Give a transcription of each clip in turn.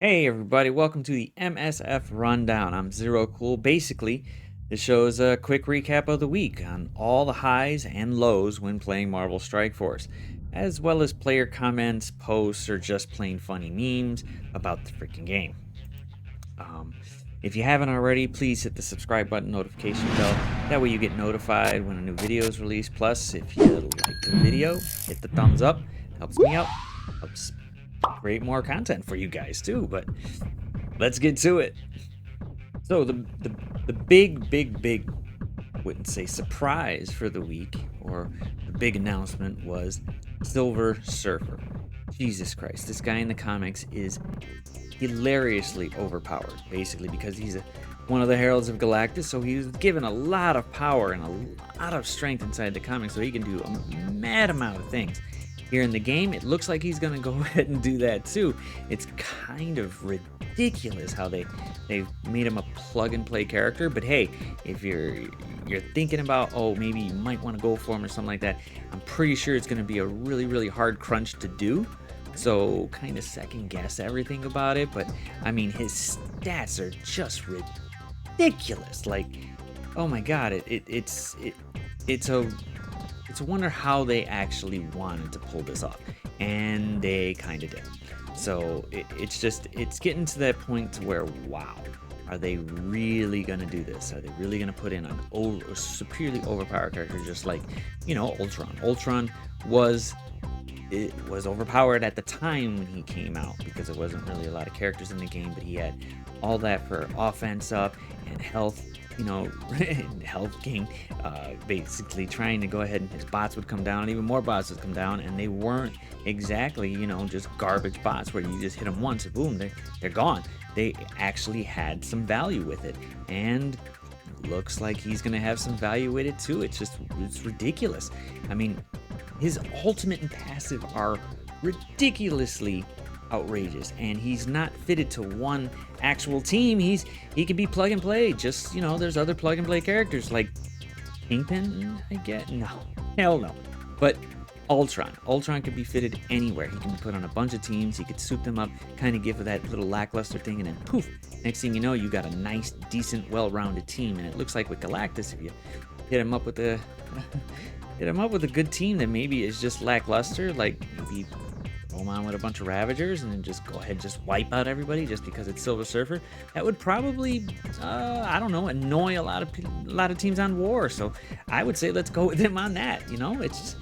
Hey everybody, welcome to the MSF Rundown. I'm Zero Cool. Basically, this shows a quick recap of the week on all the highs and lows when playing Marvel Strike Force, as well as player comments, posts, or just plain funny memes about the freaking game. Um, if you haven't already, please hit the subscribe button, notification bell. That way you get notified when a new video is released. Plus, if you like the video, hit the thumbs up. Helps me out. Helps create more content for you guys too. But let's get to it. So the big, I wouldn't say surprise for the week, or the big announcement, was Silver Surfer. Jesus Christ, this guy in the comics is hilariously overpowered, basically because he's one of the Heralds of Galactus, so he's given a lot of power and a lot of strength inside the comics, so he can do a mad amount of things. Here in the game, it looks like he's gonna go ahead and do that too. It's kind of ridiculous how they've made him a plug-and-play character, but hey, if you're thinking about, oh, maybe you might want to go for him or something like that, I'm pretty sure it's gonna be a really hard crunch to do. So kind of second guess everything about it, but I mean, his stats are just ridiculous. Like, oh my god, it's a wonder how they actually wanted to pull this off, and they kind of did. So it's getting to that point to where, wow, are they really gonna do this? Are they really gonna put in a superiorly overpowered character, just like, you know, Ultron? Ultron was overpowered at the time when he came out because there wasn't really a lot of characters in the game, but he had all that for offense up and health, you know, health gain, basically trying to go ahead, and his bots would come down, and even more bots would come down, and they weren't exactly, you know, just garbage bots where you just hit them once and boom, they're gone. They actually had some value with it, and looks like he's gonna have some value with it too. It's ridiculous. I mean, his ultimate and passive are ridiculously outrageous, and he's not fitted to one actual team. He can be plug and play. Just, you know, there's other plug and play characters like Kingpin, I get. No, hell no. But Ultron could be fitted anywhere. He can be put on a bunch of teams. He could soup them up, kind of give that little lackluster thing, and then poof, next thing you know, you got a nice, decent, well-rounded team. And it looks like with Galactus, if you hit him up with a good team that maybe is just lackluster, like maybe throw him on with a bunch of Ravagers and then just go ahead and just wipe out everybody just because it's Silver Surfer, that would probably, I don't know, annoy a lot of teams on War. So I would say let's go with him on that. You know, it's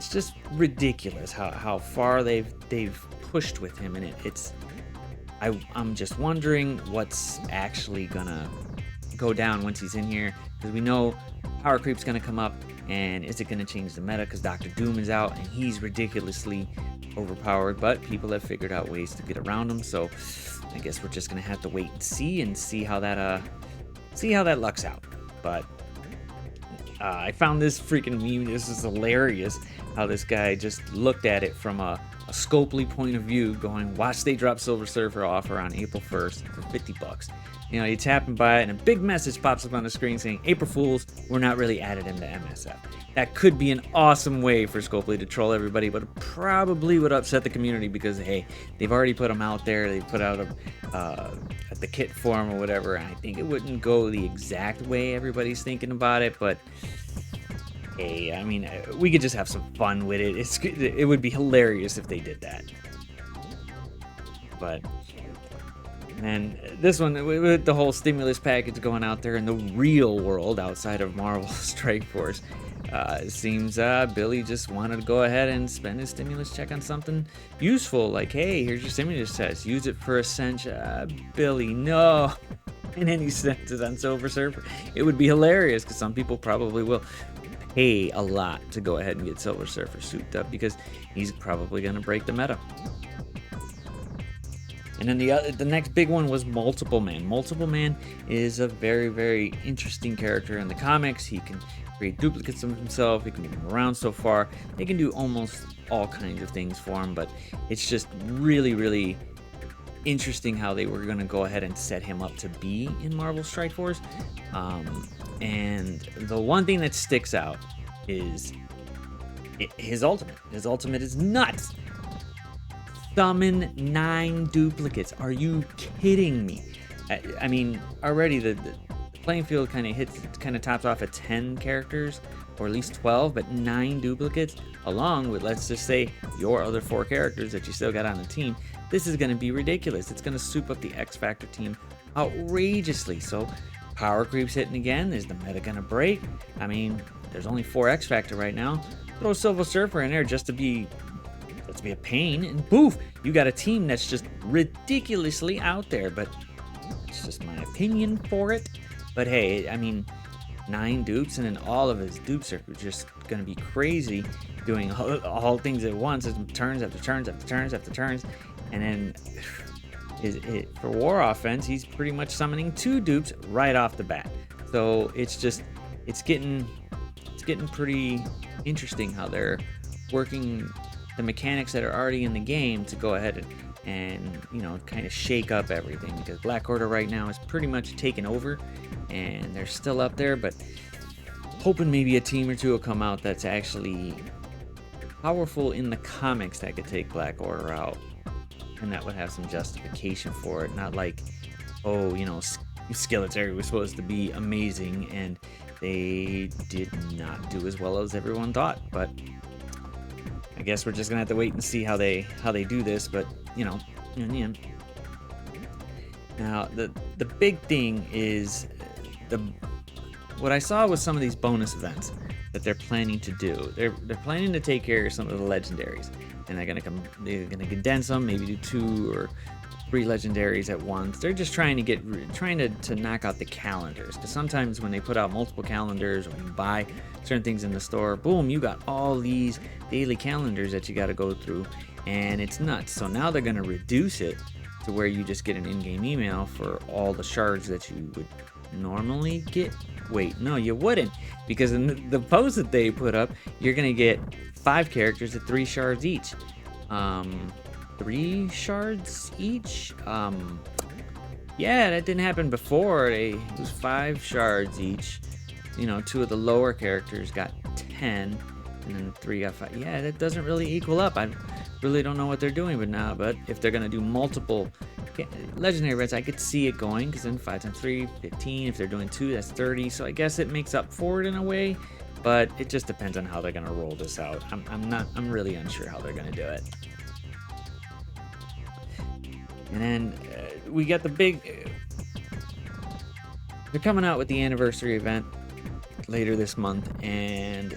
just ridiculous how far they've pushed with him, and I'm just wondering what's actually gonna go down once he's in here, because we know power creep's gonna come up, and is it gonna change the meta because Dr. Doom is out and he's ridiculously overpowered, but people have figured out ways to get around him. So I guess we're just gonna have to wait and see how that lucks out. But I found this freaking meme. This is hilarious how this guy just looked at it from a Scopely point of view, going, watch, they drop Silver Surfer offer on April 1st for $50. You know, you tapping by it, and a big message pops up on the screen saying, April Fools, we're not really added into MSF. That could be an awesome way for Scopely to troll everybody, but it probably would upset the community because, hey, they've already put them out there. They put out at the kit form or whatever, and I think it wouldn't go the exact way everybody's thinking about it, but hey, I mean, we could just have some fun with it. It would be hilarious if they did that. But and this one, with the whole stimulus package going out there in the real world outside of Marvel Strike Force, it seems Billy just wanted to go ahead and spend his stimulus check on something useful. Like, hey, here's your stimulus test. Use it for Ascension. Billy, no. And then he sent it on Silver Surfer. It would be hilarious because some people probably will pay a lot to go ahead and get Silver Surfer souped up because he's probably going to break the meta. And then the next big one was Multiple Man. Multiple Man is a very interesting character in the comics. He can create duplicates of himself. He can move around so far. They can do almost all kinds of things for him, but it's just really interesting how they were going to go ahead and set him up to be in Marvel Strike Force. And the one thing that sticks out is his ultimate. His ultimate is nuts. summon 9 duplicates. Are you kidding me? I mean, already the playing field kind of tops off at 10 characters, or at least 12, but 9 duplicates, along with, let's just say, your other 4 characters that you still got on the team. This is going to be ridiculous. It's going to soup up the X Factor team outrageously. So power creep's hitting again. Is the meta going to break? I mean, there's only 4 X Factor right now. Throw Silver Surfer in there just to be a pain, and poof, you got a team that's just ridiculously out there. But it's just my opinion for it. But hey, I mean, 9 dupes, and then all of his dupes are just going to be crazy, doing all things at once, turns after turns after turns after turns. And then for war offense, he's pretty much summoning 2 dupes right off the bat. So it's getting pretty interesting how they're working the mechanics that are already in the game to go ahead and you know, kind of shake up everything, because Black Order right now is pretty much taken over and they're still up there, but hoping maybe a team or two will come out that's actually powerful in the comics that could take Black Order out, and that would have some justification for it. Not like, oh, you know, Skeletor was supposed to be amazing and they did not do as well as everyone thought. But I guess we're just gonna have to wait and see how they do this. But you know, in the end. Now the big thing is what I saw with some of these bonus events that they're planning to do. They're planning to take care of some of the legendaries, and they're gonna condense them, maybe do 2 or 3 legendaries at once. They're just trying to knock out the calendars, because sometimes when they put out multiple calendars, or you buy certain things in the store, boom, you got all these daily calendars that you got to go through, and it's nuts. So now they're going to reduce it to where you just get an in-game email for all the shards that you would normally get. Wait, no, you wouldn't, because in the post that they put up, you're going to get 5 characters at 3 shards each. 3 shards each? Yeah, that didn't happen before. It was 5 shards each. You know, 2 of the lower characters got 10, and then 3 got 5. Yeah, that doesn't really equal up. I really don't know what they're doing, but if they're gonna do multiple legendary events, I could see it going, because then 5 times 3, 15. If they're doing 2, that's 30. So I guess it makes up for it in a way, but it just depends on how they're gonna roll this out. I'm really unsure how they're gonna do it. And then we got the big. They're coming out with the anniversary event later this month, and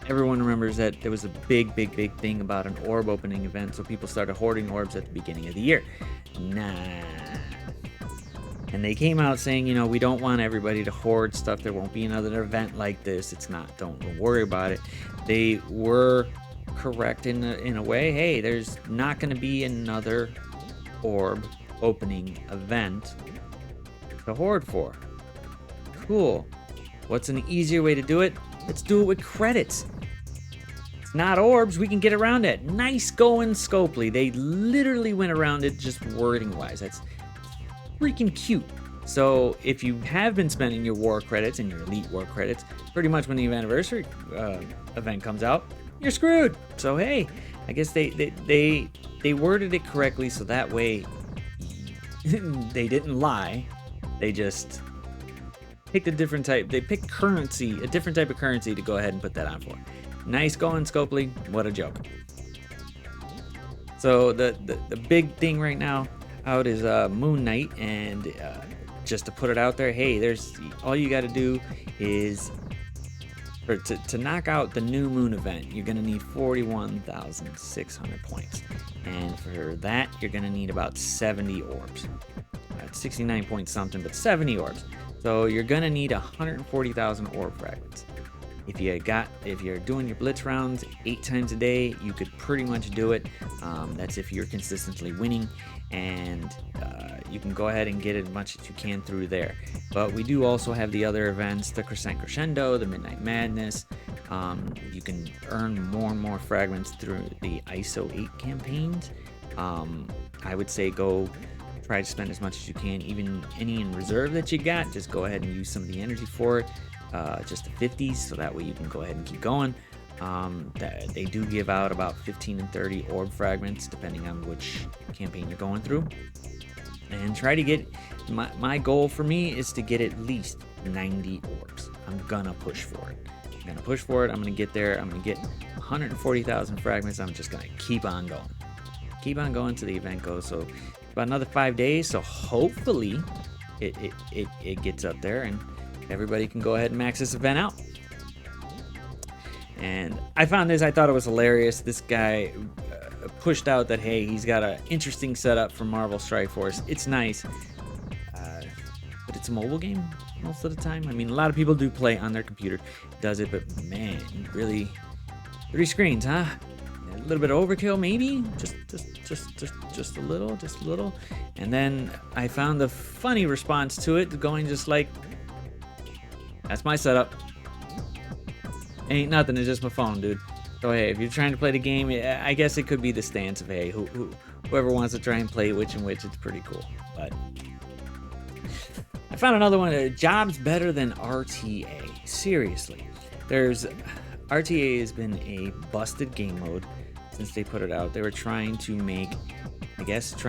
everyone remembers that there was a big thing about an orb opening event, so people started hoarding orbs at the beginning of the year. Nah. And they came out saying, you know, we don't want everybody to hoard stuff. There won't be another event like this. It's not. Don't worry about it. They were correct in a way. Hey, there's not going to be another orb opening event to hoard for. Cool. What's an easier way to do it? Let's do it with credits. It's not orbs. We can get around it. Nice going, Scopely. They literally went around it just wording wise. That's freaking cute. So if you have been spending your war credits and your elite war credits, pretty much when the anniversary event comes out, you're screwed. So hey, I guess they worded it correctly, so that way they didn't lie. They just picked a different type. They picked a different type of currency to go ahead and put that on for. Nice going, Scopely. What a joke. So the big thing right now out is Moon Knight, and just to put it out there, hey, there's all you got to do is to knock out the new moon event, you're going to need 41,600 points. And for that, you're going to need about 70 orbs. 69 point something, but 70 orbs. So you're going to need 140,000 orb fragments. If you're doing your blitz rounds 8 times a day, you could pretty much do it. That's if you're consistently winning, and you can go ahead and get as much as you can through there. But we do also have the other events, the Crescent Crescendo, the Midnight Madness. You can earn more and more fragments through the ISO 8 campaigns. I would say go try to spend as much as you can, even any in reserve that you got. Just go ahead and use some of the energy for it, just the 50s, so that way you can go ahead and keep going. They do give out about 15 and 30 orb fragments depending on which campaign you're going through. And try to get, my goal for me is to get at least 90 orbs. I'm gonna push for it. I'm gonna get there. I'm gonna get 140,000 fragments. I'm just gonna keep on going till the event goes. So about another 5 days, so hopefully it gets up there and everybody can go ahead and max this event out. And I found this, I thought it was hilarious. This guy pushed out that, hey, he's got an interesting setup for Marvel Strike Force. It's nice, but it's a mobile game most of the time. I mean, a lot of people do play on their computer, does it, but man, really, 3 screens, huh? A little bit of overkill, maybe, just a little. And then I found the funny response to it, going just like, that's my setup. Ain't nothing, it's just my phone, dude. So hey, if you're trying to play the game, I guess it could be the stance of, hey, whoever wants to try and play which and which, it's pretty cool. But I found another one, jobs better than RTA. Seriously, RTA has been a busted game mode since they put it out. They were trying to make balanced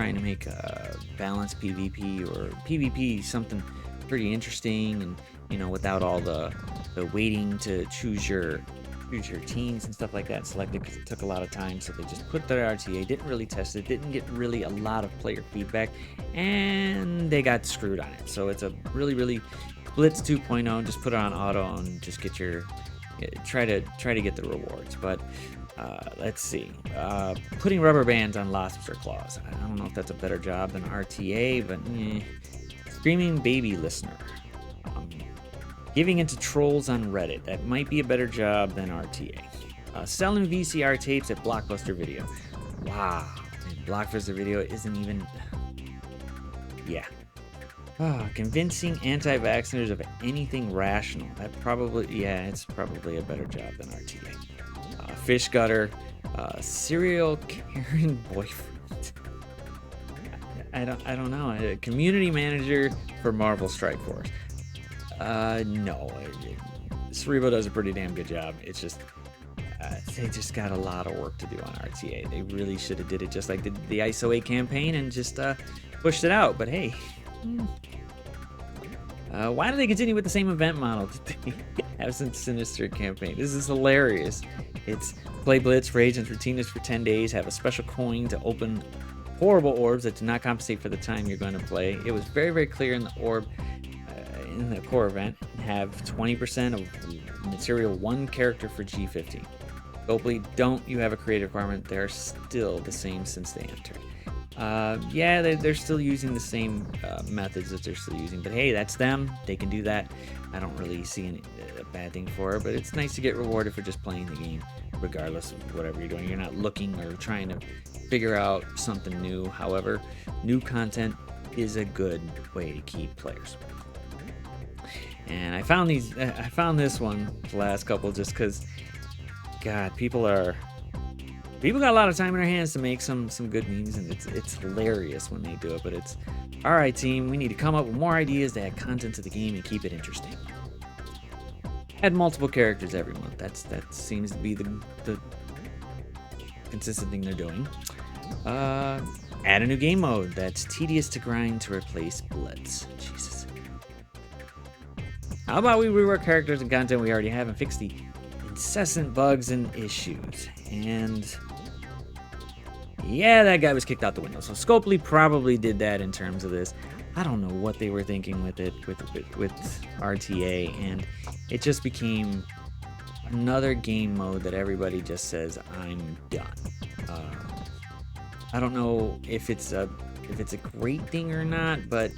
PvP or PvP something pretty interesting, and you know, without all the waiting to choose your teams and stuff like that selected, because it took a lot of time. So they just put their RTA, didn't really test it, didn't get really a lot of player feedback, and they got screwed on it. So it's a really Blitz 2.0. Just put it on auto and just get try to get the rewards. But let's see, putting rubber bands on lobster claws. I don't know if that's a better job than RTA, but screaming baby listener. Giving into trolls on Reddit. That might be a better job than RTA. Selling VCR tapes at Blockbuster Video. Wow. And Blockbuster Video isn't even... Yeah. Convincing anti-vaccinators of anything rational. It's probably a better job than RTA. Fish gutter. Serial Karen boyfriend. I don't know. A community manager for Marvel Strike Force. No, Cerebro does a pretty damn good job. It's just they just got a lot of work to do on RTA. They really should have did it just like the ISO 8 campaign and just pushed it out. But hey, why do they continue with the same event model that they have since Sinister Campaign? This is hilarious. It's play Blitz for agents routineness for 10 days, have a special coin to open horrible orbs that do not compensate for the time you're going to play. It was very clear in the orb. In the core event, have 20% of material 1 character for G15. Hopefully, don't you have a creative requirement? They're still the same since they entered. Yeah, they're still using the same methods that they're still using, but hey, that's them. They can do that. I don't really see any bad thing for it, but it's nice to get rewarded for just playing the game, regardless of whatever you're doing. You're not looking or trying to figure out something new. However, new content is a good way to keep players. And I found this one, the last couple, just because, God, people got a lot of time in their hands to make some good memes, and it's hilarious when they do it. But it's, all right, team, we need to come up with more ideas to add content to the game and keep it interesting. Add multiple characters every month. That seems to be the consistent thing they're doing. Add a new game mode that's tedious to grind to replace Blitz. Jesus. How about we rework characters and content we already have and fix the incessant bugs and issues? And yeah, that guy was kicked out the window. So Scopely probably did that in terms of this. I don't know what they were thinking with it, with RTA, and it just became another game mode that everybody just says, I'm done. I don't know if it's a great thing or not, but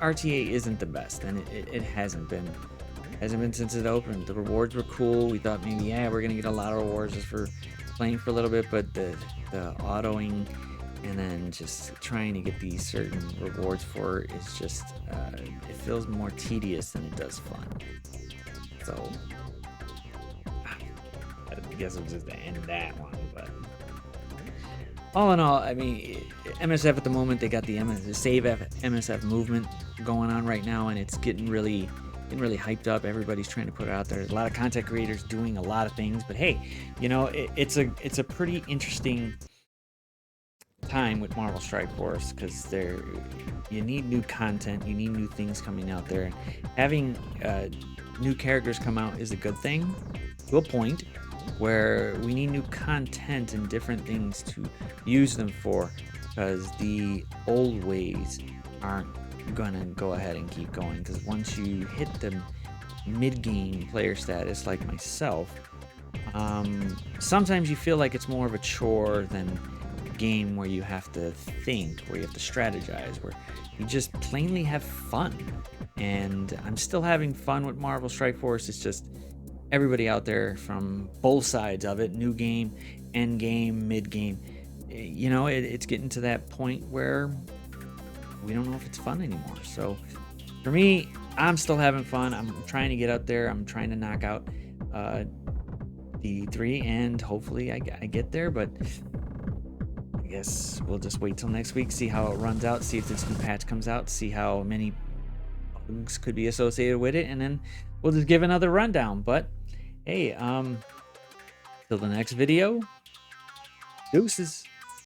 RTA isn't the best, and it hasn't been since it opened. The rewards were cool. We thought maybe, yeah, we're gonna get a lot of rewards just for playing for a little bit, but the autoing and then just trying to get these certain rewards for it is just it feels more tedious than it does fun. So I guess we'll just end that one. But all in all, I mean, MSF at the moment, they got the Save MSF movement going on right now, and it's getting really getting really hyped up. Everybody's trying to put it out there. There's a lot of content creators doing a lot of things, but hey, you know, it's a pretty interesting time with Marvel Strike Force, because you need new content, you need new things coming out there. Having new characters come out is a good thing to a point, where we need new content and different things to use them for, because the old ways aren't gonna go ahead and keep going. Because once you hit the mid-game player status like myself, sometimes you feel like it's more of a chore than a game where you have to think, where you have to strategize, where you just plainly have fun. And I'm still having fun with Marvel Strike Force. It's just everybody out there from both sides of it, new game, end game, mid game, you know, it's getting to that point where we don't know if it's fun anymore. So for me, I'm still having fun. I'm trying to get out there. I'm trying to knock out D3, and hopefully I get there. But I guess we'll just wait till next week, see how it runs out, see if this new patch comes out, see how many bugs could be associated with it, and then we'll just give another rundown. But hey, till the next video, deuces.